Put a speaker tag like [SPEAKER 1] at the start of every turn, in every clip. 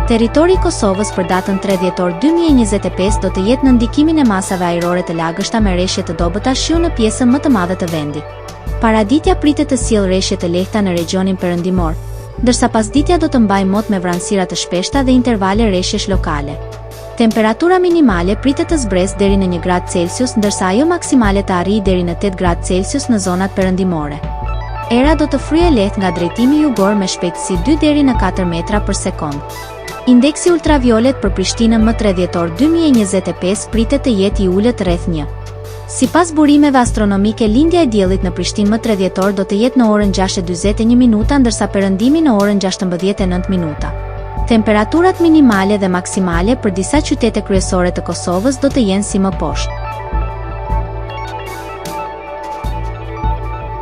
[SPEAKER 1] Territori i Kosovës për datën 3 dhjetor 2025 do të jetë në ndikimin e masave ajrore të lagështa me rreshje të dobëta shiu në pjesën më të madhe të vendit. Paraditja pritet të sjellë rreshje të lehta në regionin perëndimor, ndërsa pasditja do të mbajë mot me vranësira të shpeshta dhe intervale rreshjesh lokale. Temperatura minimale pritet të zbresë deri në 1 gradë Celsius, ndërsa ajo maksimale të arrijë deri në 8 gradë Celsius në zonat perëndimore. Era do të fryejë lehtë nga drejtimi jugor me shpejtësi 2 deri në 4 metra për sekond. Indeksi ultraviolet për Prishtinën më 3 dhjetor 2025 pritet të jetë i ulët rreth 1. Sipas burimeve astronomike, lindja e diellit në Prishtinë më 3 dhjetor do të jetë në orën 6:41 minuta, ndërsa perëndimi në orën 16:09 minuta. Temperaturat minimale dhe maksimale për disa qytete kryesore të Kosovës do të jenë si më poshtë.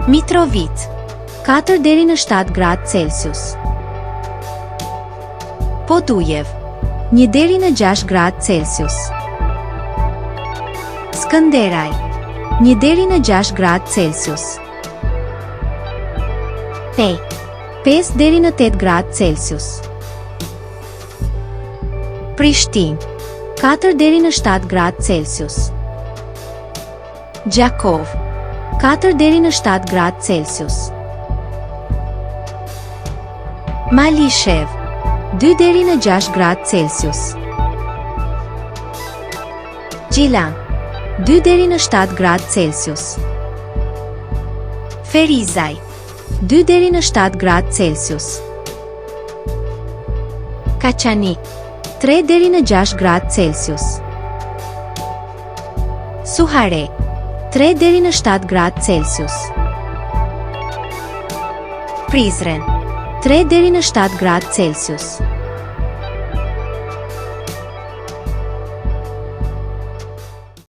[SPEAKER 1] Mitrovica 4 deri në 7 gradë Celsius. Podujev 1 deri në 6 gradë Celsius. Skënderaj 1 deri në 6 gradë Celsius. Pej 5 deri në 8 gradë Celsius. Prishtinë 4 deri në 7 gradë Celsius. Gjakov 4 deri në 7 gradë Celsius. Malishev 2 deri në 6 gradë Celsius. Gjilan 2 deri në 7 gradë Celsius. Ferizaj 2 deri në 7 gradë Celsius. Kaçanik 3 deri në 6 gradë Celsius. Suhare 3 deri në 7 gradë Celsius. Prizren 3 deri në 7 gradë Celsius.